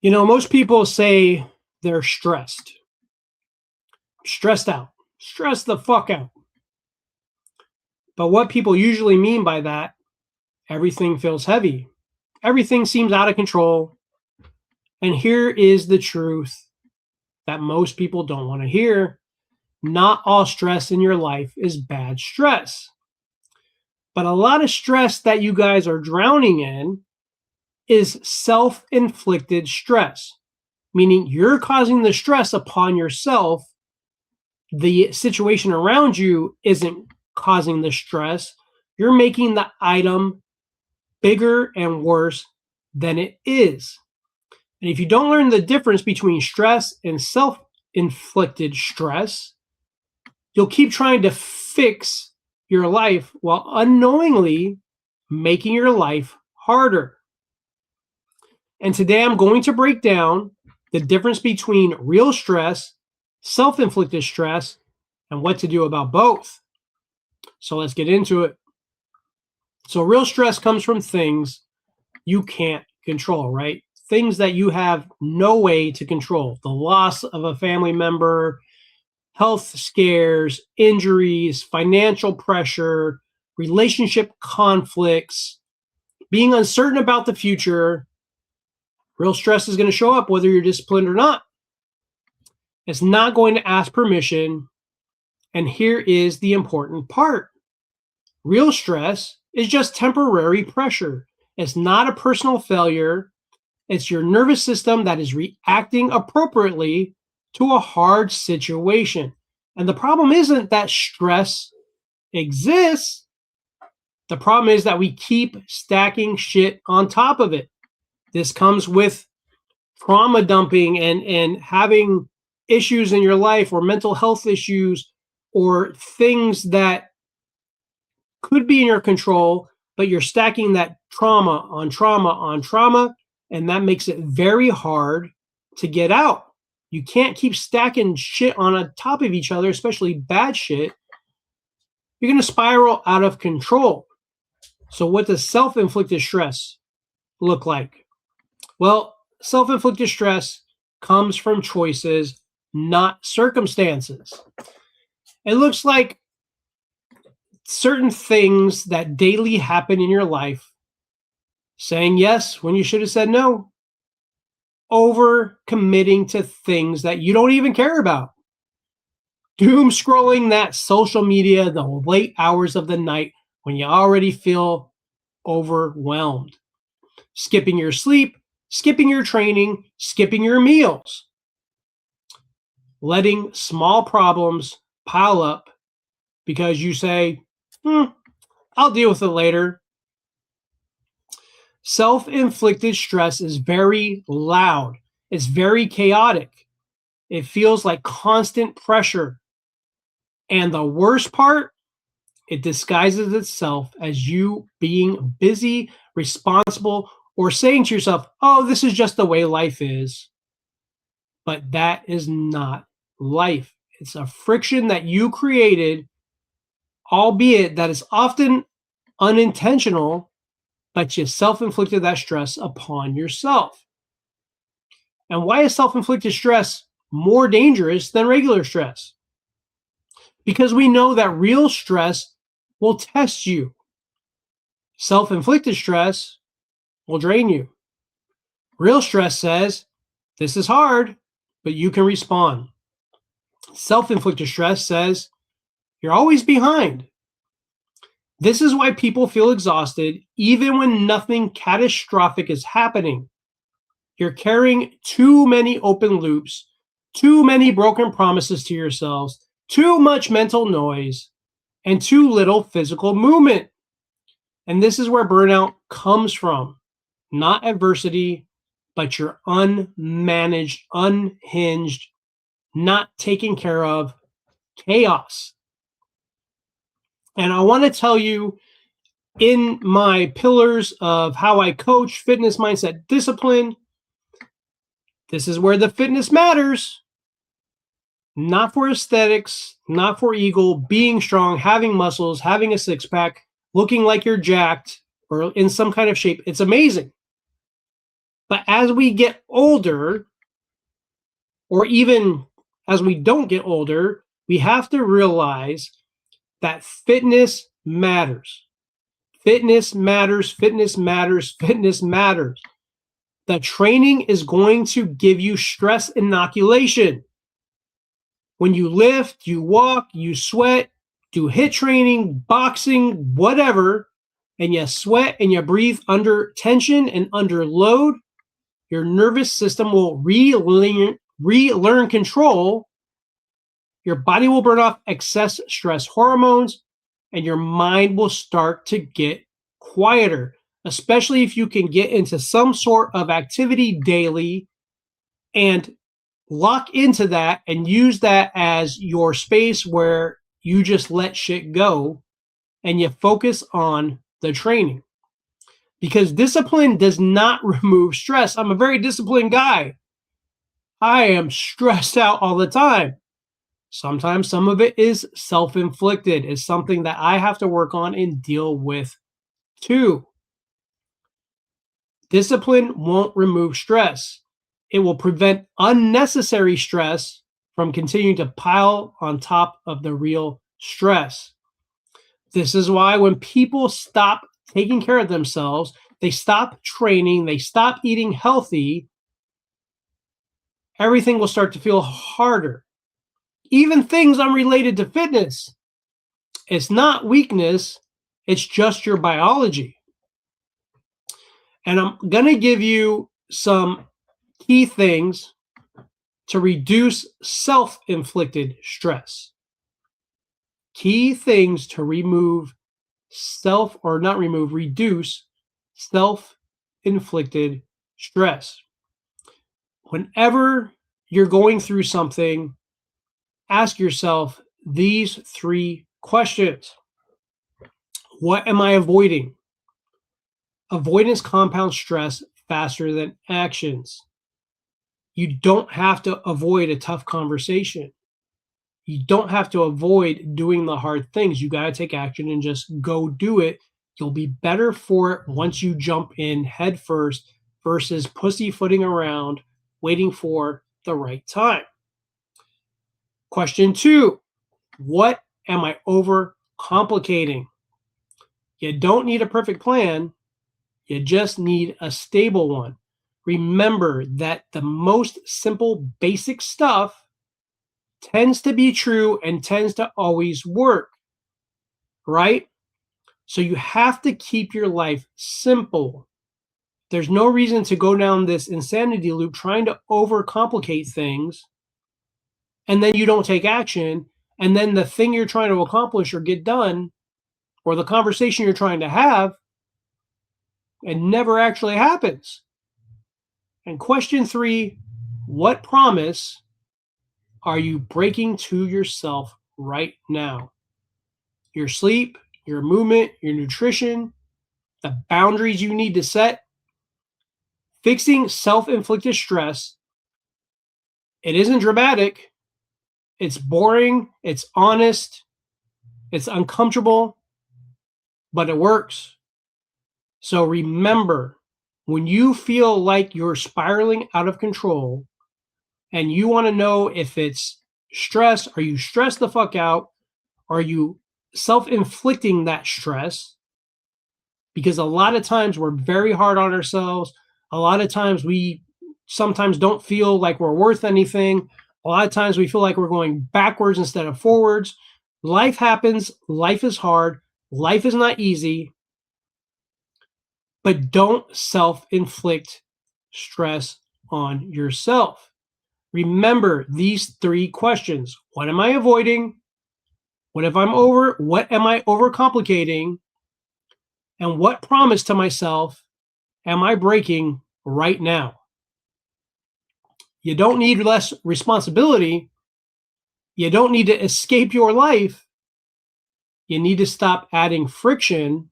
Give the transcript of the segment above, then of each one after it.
Most people say they're stressed out, stressed the fuck out. But what people usually mean by that, everything feels heavy, everything seems out of control. And here is the truth that most people don't want to hear. Not all stress in your life is bad stress. But a lot of stress that you guys are drowning in is self-inflicted stress, meaning you're causing the stress upon yourself. The situation around you isn't causing the stress. You're making the item bigger and worse than it is. And if you don't learn the difference between stress and self-inflicted stress, you'll keep trying to fix your life while unknowingly making your life harder. And today I'm going to break down the difference between real stress, self-inflicted stress, and what to do about both. So let's get into it. So real stress comes from things you can't control, right? Things that you have no way to control. The loss of a family member, health scares, injuries, financial pressure, relationship conflicts, being uncertain about the future. Real stress is going to show up whether you're disciplined or not. It's not going to ask permission. And here is the important part. Real stress is just temporary pressure. It's not a personal failure. It's your nervous system that is reacting appropriately to a hard situation. And the problem isn't that stress exists. The problem is that we keep stacking shit on top of it. This comes with trauma dumping and having issues in your life or mental health issues or things that could be in your control, but you're stacking that trauma on trauma on trauma, and that makes it very hard to get out. You can't keep stacking shit on top of each other, especially bad shit. You're going to spiral out of control. So what does self-inflicted stress look like? Well, self-inflicted stress comes from choices, not circumstances. It looks like certain things that daily happen in your life, saying yes when you should have said no, over committing to things that you don't even care about, doom scrolling that social media the late hours of the night when you already feel overwhelmed, skipping your sleep, skipping your training, skipping your meals, letting small problems pile up because you say, I'll deal with it later. Self-inflicted stress is very loud. It's very chaotic. It feels like constant pressure. And the worst part, it disguises itself as you being busy, responsible, or saying to yourself, oh, this is just the way life is. But that is not life. It's a friction that you created, albeit that is often unintentional, but you self-inflicted that stress upon yourself. And why is self-inflicted stress more dangerous than regular stress? Because we know that real stress will test you. Self-inflicted stress will drain you. Real stress says, this is hard, but you can respond. Self-inflicted stress says, you're always behind. This is why people feel exhausted even when nothing catastrophic is happening. You're carrying too many open loops, too many broken promises to yourselves, too much mental noise, and too little physical movement. And this is where burnout comes from. Not adversity, but your unmanaged, unhinged, not taken care of chaos. And I want to tell you, in my pillars of how I coach, fitness, mindset, discipline, this is where the fitness matters. Not for aesthetics, not for ego, being strong, having muscles, having a six-pack, looking like you're jacked or in some kind of shape. It's amazing. But as we get older, or even as we don't get older, we have to realize that fitness matters. Fitness matters, fitness matters, fitness matters. The training is going to give you stress inoculation. When you lift, you walk, you sweat, do HIIT training, boxing, whatever, and you sweat and you breathe under tension and under load, your nervous system will relearn control. Your body will burn off excess stress hormones, and your mind will start to get quieter, especially if you can get into some sort of activity daily and lock into that and use that as your space where you just let shit go and you focus on the training. Because discipline does not remove stress. I'm a very disciplined guy. I am stressed out all the time. Sometimes some of it is self-inflicted. It's something that I have to work on and deal with too. Discipline won't remove stress. It will prevent unnecessary stress from continuing to pile on top of the real stress. This is why when people stop taking care of themselves, they stop training, they stop eating healthy, everything will start to feel harder. Even things unrelated to fitness. It's not weakness, it's just your biology. And I'm going to give you some key things to reduce self-inflicted stress. Key things to reduce self-inflicted stress. Whenever you're going through something, ask yourself these 3 questions. What am I avoiding? Avoidance compounds stress faster than actions. You don't have to avoid a tough conversation. You don't have to avoid doing the hard things. You got to take action and just go do it. You'll be better for it once you jump in head first versus pussyfooting around waiting for the right time. Question 2, what am I overcomplicating? You don't need a perfect plan. You just need a stable one. Remember that the most simple, basic stuff tends to be true and tends to always work, right? So you have to keep your life simple. There's no reason to go down this insanity loop trying to overcomplicate things, and then you don't take action, and then the thing you're trying to accomplish or get done, or the conversation you're trying to have, it never actually happens. And question 3, what promise are you breaking to yourself right now? Your sleep, your movement, your nutrition, the boundaries you need to set. Fixing self-inflicted stress, it isn't dramatic. It's boring, it's honest, it's uncomfortable, but it works. So remember, when you feel like you're spiraling out of control and you want to know if it's stress, are you stressed the fuck out? Are you self-inflicting that stress? Because a lot of times we're very hard on ourselves. A lot of times we sometimes don't feel like we're worth anything. A lot of times we feel like we're going backwards instead of forwards. Life happens. Life is hard. Life is not easy. But don't self-inflict stress on yourself. Remember these 3 questions. What am I avoiding? What am I overcomplicating? And what promise to myself am I breaking right now? You don't need less responsibility. You don't need to escape your life. You need to stop adding friction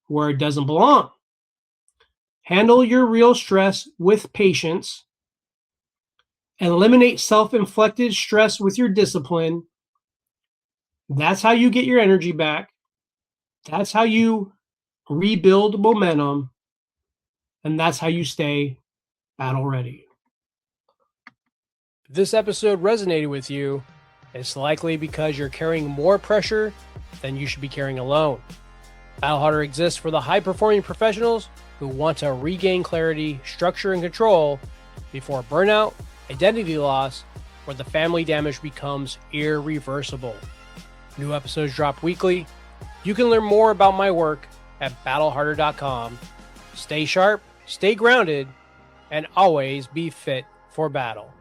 where it doesn't belong. Handle your real stress with patience. Eliminate self-inflicted stress with your discipline. That's how you get your energy back. That's how you rebuild momentum. And that's how you stay battle ready. If this episode resonated with you, it's likely because you're carrying more pressure than you should be carrying alone. Battle Harder exists for the high-performing professionals who want to regain clarity, structure, and control before burnout, identity loss, or the family damage becomes irreversible. New episodes drop weekly. You can learn more about my work at battleharder.com. Stay sharp, stay grounded, and always be fit for battle.